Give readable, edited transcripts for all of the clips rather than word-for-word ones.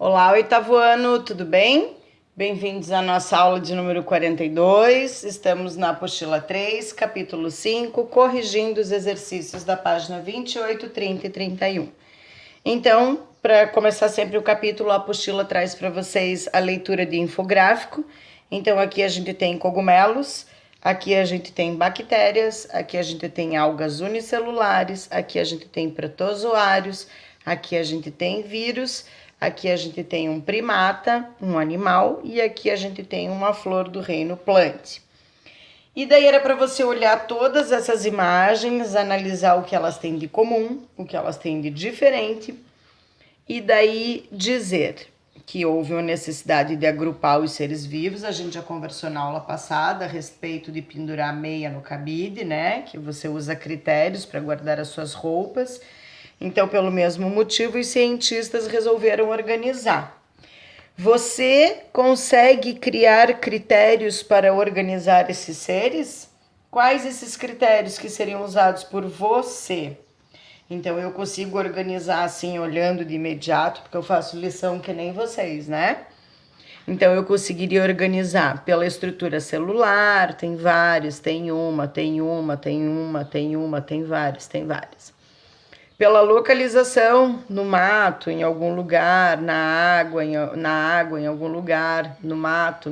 Olá, oitavo ano, tudo bem? Bem-vindos à nossa aula de número 42. Estamos na apostila 3, capítulo 5, corrigindo os exercícios da página 28, 30 e 31. Então, para começar sempre o capítulo, a apostila traz para vocês a leitura de infográfico. Então, aqui a gente tem cogumelos, aqui a gente tem bactérias, aqui a gente tem algas unicelulares, aqui a gente tem protozoários, aqui a gente tem vírus, aqui a gente tem um primata, um animal, e aqui a gente tem uma flor do reino plant. E daí era para você olhar todas essas imagens, analisar o que elas têm de comum, o que elas têm de diferente, e daí dizer que houve uma necessidade de agrupar os seres vivos. A gente já conversou na aula passada a respeito de pendurar meia no cabide, né? Que você usa critérios para guardar as suas roupas. Então, pelo mesmo motivo, os cientistas resolveram organizar. Você consegue criar critérios para organizar esses seres? Quais esses critérios que seriam usados por você? Então, eu consigo organizar assim, olhando de imediato, porque eu faço lição que nem vocês, né? Então, eu conseguiria organizar pela estrutura celular, tem vários, tem vários. Pela localização, no mato, em algum lugar, na água, em algum lugar, no mato.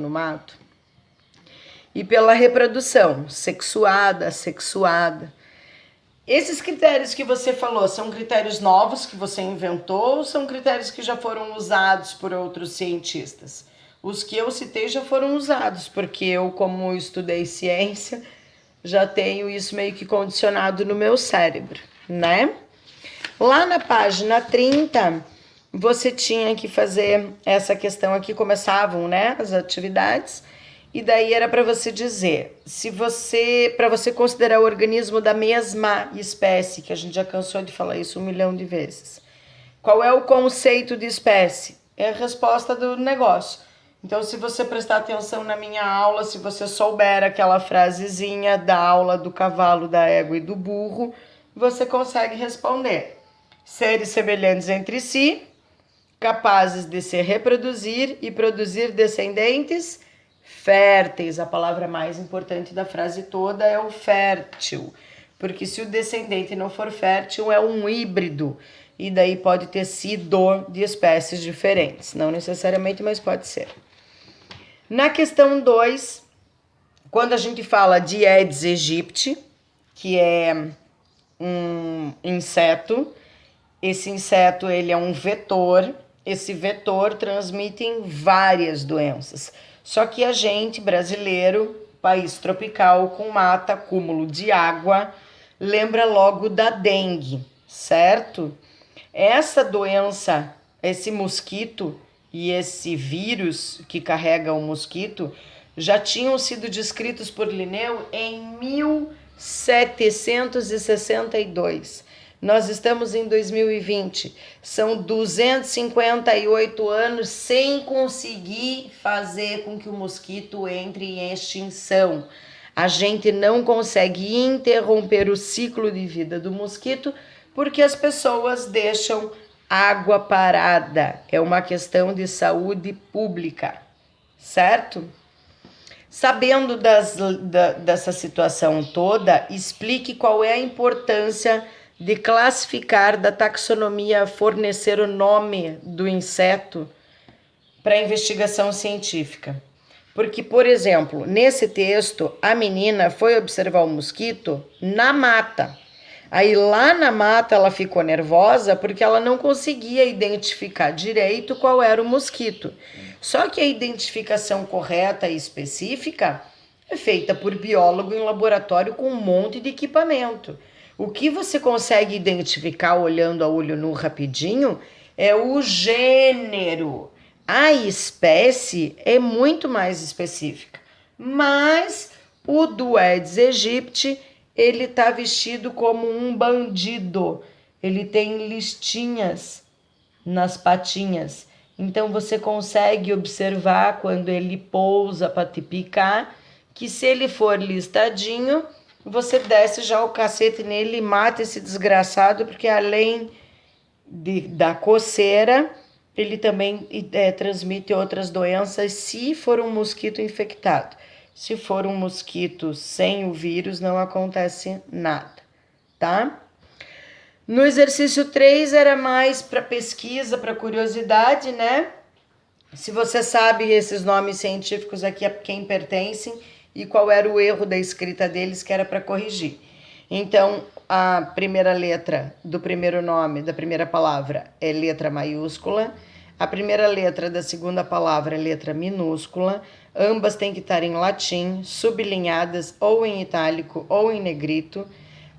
E pela reprodução, sexuada, assexuada. Esses critérios que você falou são critérios novos que você inventou ou são critérios que já foram usados por outros cientistas? Os que eu citei já foram usados, porque eu, como estudei ciência, já tenho isso meio que condicionado no meu cérebro, né? Lá na página 30, você tinha que fazer essa questão aqui, começavam, né, as atividades, e daí era para você dizer, para você considerar o organismo da mesma espécie, que a gente já cansou de falar isso 1 milhão de vezes. Qual é o conceito de espécie? É a resposta do negócio. Então, se você prestar atenção na minha aula, se você souber aquela frasezinha da aula do cavalo, da égua e do burro, você consegue responder. Seres semelhantes entre si, capazes de se reproduzir e produzir descendentes férteis. A palavra mais importante da frase toda é o fértil, porque se o descendente não for fértil, é um híbrido, e daí pode ter sido de espécies diferentes. Não necessariamente, mas pode ser. Na questão 2, quando a gente fala de Aedes aegypti, que é um inseto, esse inseto ele é um vetor, esse vetor transmite em várias doenças. Só que a gente, brasileiro, país tropical, com mata, acúmulo de água, lembra logo da dengue, certo? Essa doença, esse mosquito e esse vírus que carrega o mosquito já tinham sido descritos por Linneu em 1762. Nós estamos em 2020, são 258 anos sem conseguir fazer com que o mosquito entre em extinção. A gente não consegue interromper o ciclo de vida do mosquito porque as pessoas deixam água parada. É uma questão de saúde pública, certo? Sabendo dessa situação toda, explique qual é a importância de classificar, da taxonomia, fornecer o nome do inseto para investigação científica. Porque, por exemplo, nesse texto, a menina foi observar o mosquito na mata. Aí lá na mata ela ficou nervosa porque ela não conseguia identificar direito qual era o mosquito. Só que a identificação correta e específica é feita por biólogo em laboratório com um monte de equipamento. O que você consegue identificar olhando a olho nu rapidinho é o gênero. A espécie é muito mais específica. Mas o do Aedes aegypti, ele está vestido como um bandido. Ele tem listinhas nas patinhas. Então você consegue observar quando ele pousa para te picar, que se ele for listadinho, você desce já o cacete nele e mata esse desgraçado, porque além da coceira, ele também transmite outras doenças se for um mosquito infectado. Se for um mosquito sem o vírus, não acontece nada, tá? No exercício 3 era mais para pesquisa, para curiosidade, né? Se você sabe esses nomes científicos aqui a quem pertencem e qual era o erro da escrita deles que era para corrigir. Então, a primeira letra do primeiro nome, da primeira palavra, é letra maiúscula. A primeira letra da segunda palavra é letra minúscula. Ambas têm que estar em latim, sublinhadas ou em itálico ou em negrito.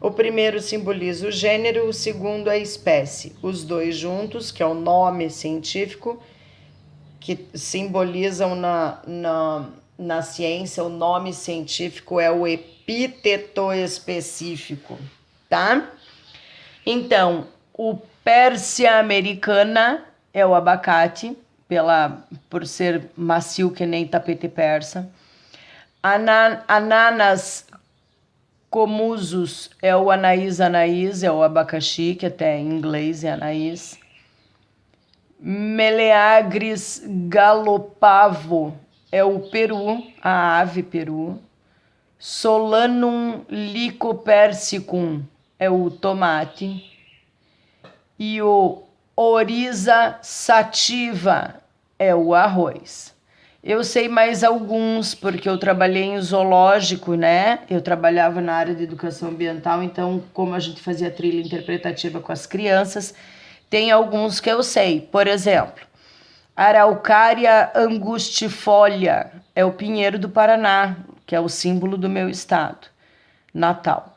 O primeiro simboliza o gênero, o segundo a espécie. Os dois juntos, que é o nome científico, que simbolizam na ciência, o nome científico é o epíteto específico, tá? Então, o Pérsia americana é o abacate, por ser macio que nem tapete persa. Ananas comusus é o anaís, é o abacaxi, que até em inglês é anaís. Meleagris galopavo é o peru, a ave peru. Solanum lycopersicum é o tomate. E o Oryza sativa é o arroz. Eu sei mais alguns, porque eu trabalhei em zoológico, né? Eu trabalhava na área de educação ambiental, então, como a gente fazia trilha interpretativa com as crianças, tem alguns que eu sei. Por exemplo, Araucária angustifolia é o pinheiro do Paraná, que é o símbolo do meu estado natal.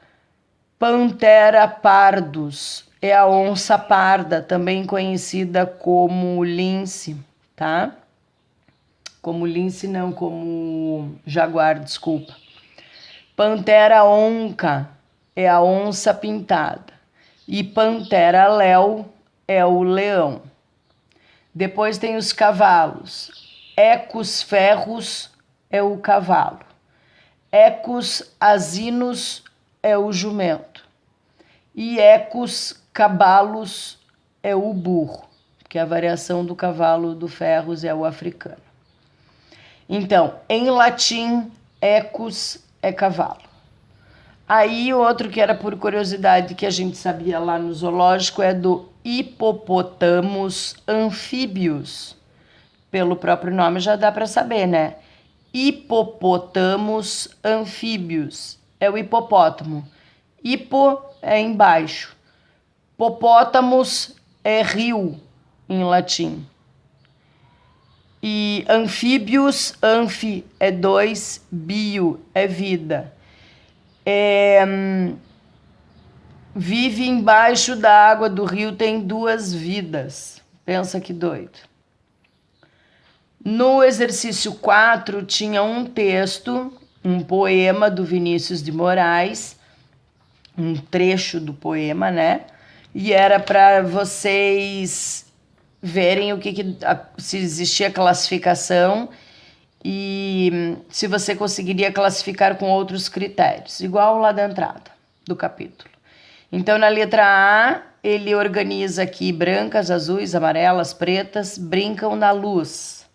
Panthera pardus é a onça parda, também conhecida como lince, tá? Como lince não, como jaguar, desculpa. Panthera onca é a onça pintada. E Panthera leo é o leão. Depois tem os cavalos. Equus ferrus é o cavalo. Equus asinus é o jumento. E Equus cabalus é o burro, que é a variação do cavalo do ferrus é o africano. Então, em latim, Equus é cavalo. Aí, outro que era por curiosidade que a gente sabia lá no zoológico é do Hippopotamus amphibius. Pelo próprio nome já dá para saber, né? Hippopotamus amphibius é o hipopótamo. Hippo é embaixo. Popótamos é rio em latim. E anfíbios, anfi é dois, bio é vida. Vive embaixo da água do rio, tem duas vidas. Pensa que doido. No exercício 4 tinha um texto, um poema do Vinícius de Moraes, um trecho do poema, né? E era para vocês verem se existia classificação e se você conseguiria classificar com outros critérios, igual lá da entrada do capítulo. Então, na letra A, ele organiza aqui brancas, azuis, amarelas, pretas, brincam na luz.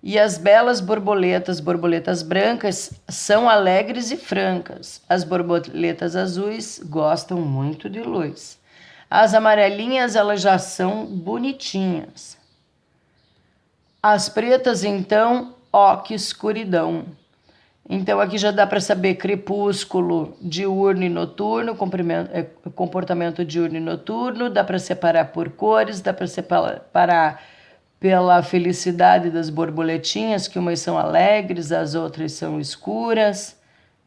E as belas borboletas brancas, são alegres e francas. As borboletas azuis gostam muito de luz. As amarelinhas, elas já são bonitinhas. As pretas, então, ó, que escuridão. Então, aqui já dá para saber crepúsculo, diurno e noturno, comportamento diurno e noturno, dá para separar por cores, dá para separar pela felicidade das borboletinhas, que umas são alegres, as outras são escuras,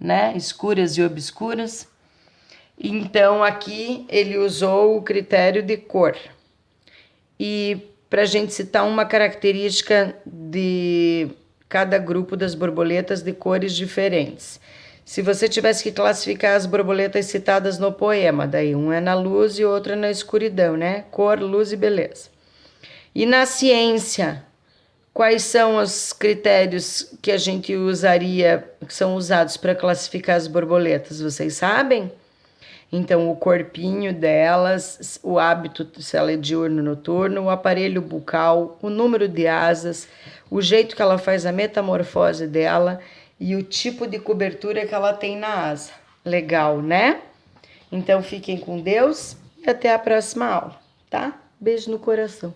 né? Escuras e obscuras. Então, aqui ele usou o critério de cor. E para a gente citar uma característica de cada grupo das borboletas de cores diferentes. Se você tivesse que classificar as borboletas citadas no poema, daí um é na luz e outro é na escuridão, né? Cor, luz e beleza. E na ciência, quais são os critérios que a gente usaria, que são usados para classificar as borboletas? Vocês sabem? Então, o corpinho delas, o hábito, se ela é diurno ou noturno, o aparelho bucal, o número de asas, o jeito que ela faz a metamorfose dela e o tipo de cobertura que ela tem na asa. Legal, né? Então, fiquem com Deus e até a próxima aula, tá? Beijo no coração.